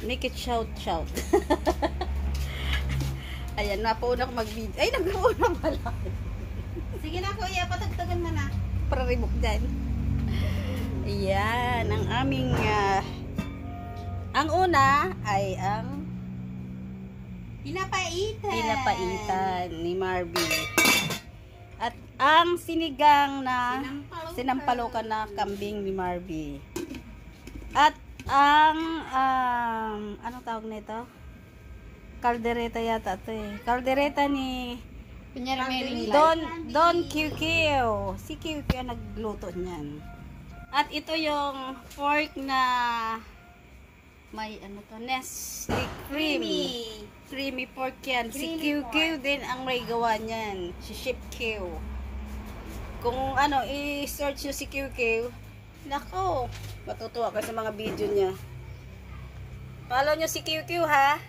Make it shout. Ayan, napauna ko mag-video. Ay, nagpauna pala. Sige na kuya, patagtagan mo na. Para remove dyan. Ayan, ang aming ang una ay ang pinapaitan ni Marby. At ang sinigang na sinampalokan na kambing ni Marby. At ang anong tawag nito? Caldereta yata ito eh. Caldereta ni Don QQ. Si QQ ang nagluto niyan. At ito yung pork na may ano to, Nestle creamy pork yan. Si QQ din ang may gawa niyan. Si Chef Q. Kung ano, i-search nyo si QQ, nako, matutuwa ka sa mga video niya. Follow nyo si QQ ha.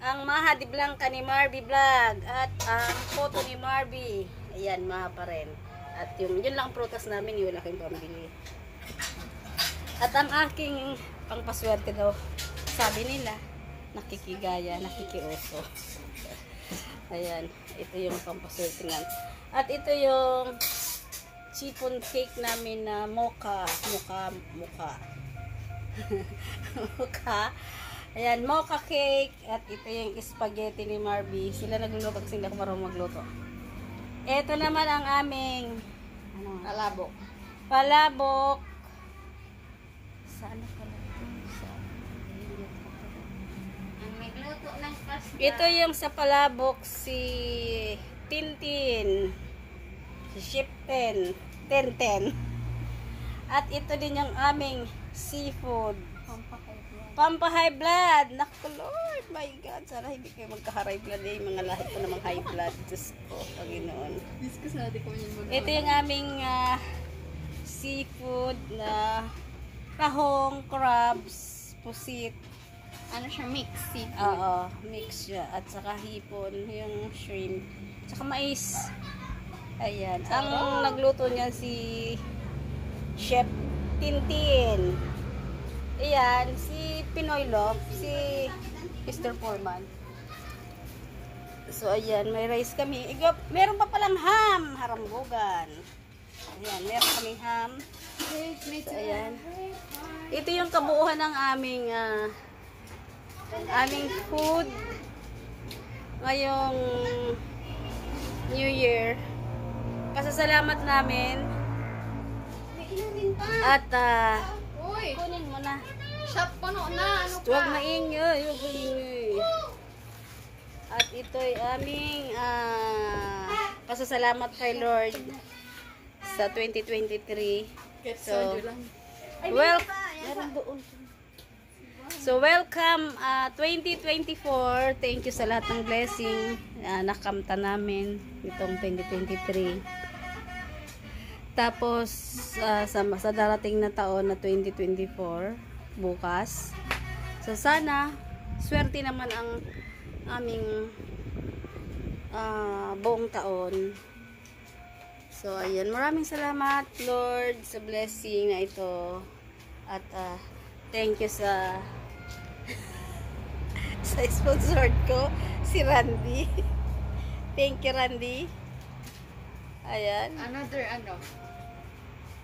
Ang Maha di Blanca ni Marby Vlog at ang photo ni Marby. Ayan, Maha pa rin. At yun lang prutas namin, yun aking pambili. At ang aking pangpaswerte daw, sabi nila, nakikigaya, nakikiuso. Ayan, ito yung pampaswerte nga. At ito yung chiffon cake namin na mocha. Ayan, mocha cake. At ito yung spaghetti ni Marby. Sila nagluluto kasi hindi ako marunong magluto. Ito naman ang aming palabok. Saan pala? Ang nagluto ng pasta. Ito yung sa palabok si Tintin. Si Shipten. Tenten. At ito din yung aming seafood. Pampa high blood. Naku Lord, my God. Sana hindi kayo magka-high blood eh. Mga lahat ko namang high blood. Diyos ko, Panginoon. Ito yung aming seafood na tahong, crabs, pusit. Ano siya, mix seafood? Oo, mix siya. At saka hipon, yung shrimp. Saka mais. Ayan. Ang nagluto niya si Chef Tintin. Ayan, si Pinoy Love, si Mr. Foreman. So, ayan, may rice kami. Meron pa palang ham, harambugan. Ayan, meron kaming ham. So, ayan. Ito yung kabuuan ng aming food ngayong New Year. Pasasalamat namin. At, kunin mo na. Shop puno na. Ano Huwag na ingay. At ito'y aming pasasalamat kay Lord sa 2023. So, welcome 2024. Thank you sa lahat ng blessing nakamta namin itong 2023. Tapos, sa darating na taon na 2024, bukas. So, sana, swerte naman ang aming buong taon. So, ayan. Maraming salamat, Lord, sa blessing na ito. At, thank you sa sponsor ko, si Randy. Thank you, Randy. Ayan.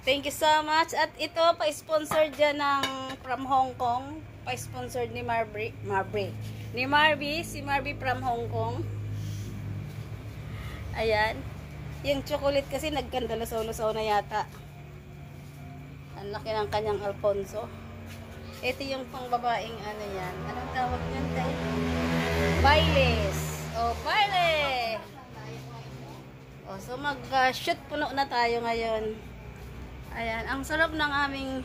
Thank you so much. At ito, pa-sponsor dyan from Hong Kong. Pa-sponsor ni Marby. Si Marby from Hong Kong. Ayan. Yung chocolate kasi nagkandalasaw-lasaw na yata. Ang laki ng kanyang Alfonso. Ito yung pangbabaeng ano yan. Anong tawag yan tayo? Bailes. Baile! So mag-shoot puno na tayo ngayon. Ayan, ang sarap ng aming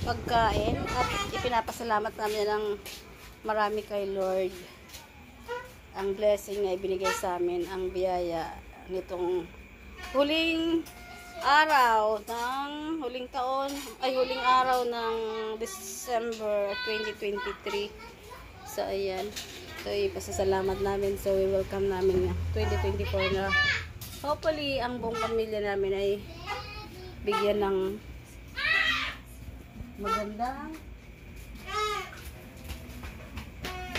pagkain at ipinapasalamat namin ng marami kay Lord. Ang blessing na ibinigay sa amin, ang biyaya nitong huling araw ng huling araw ng December 2023. So ayan, so ipasasalamat namin. So we welcome namin na 2024 na hopefully ang buong pamilya namin ay bigyan ng magandang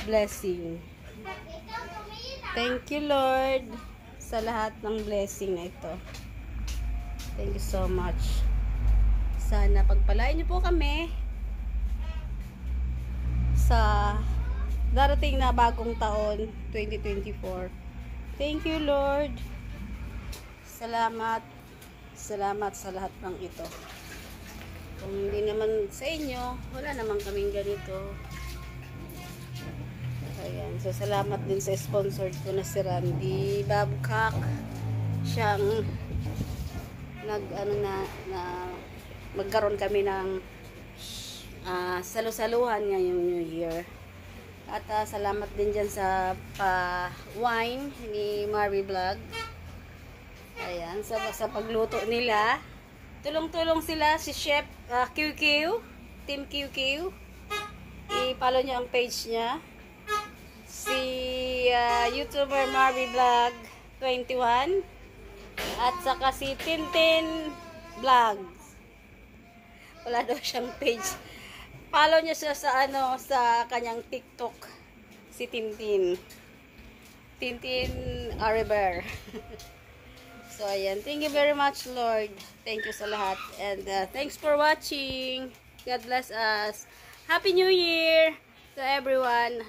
blessing. Thank you, Lord, sa lahat ng blessing na ito. Thank you so much. Sana pagpalain niyo po kami sa darating na bagong taon, 2024. Thank you, Lord. Salamat. Salamat sa lahat ng ito. Kung hindi naman sa inyo, wala naman kaming ganito. Ayan. So, salamat din sa sponsored ko na si Randy Babcock. Siyang magkaroon kami ng salu-saluhan ngayong New Year. At salamat din dyan sa wine ni Mari Vlog. Ayan, sa pagluto nila. Tulong-tulong sila si Chef QQ, Team QQ. I-follow nyo ang page niya. Si YouTuber Mari Vlog 21. At saka si Tintin Vlog. Wala daw siyang page. Follow niyo siya sa sa kanyang TikTok, si Tintin Ariber. So ayan, thank you very much, Lord. Thank you sa lahat, and thanks for watching. God bless us. Happy New Year to everyone.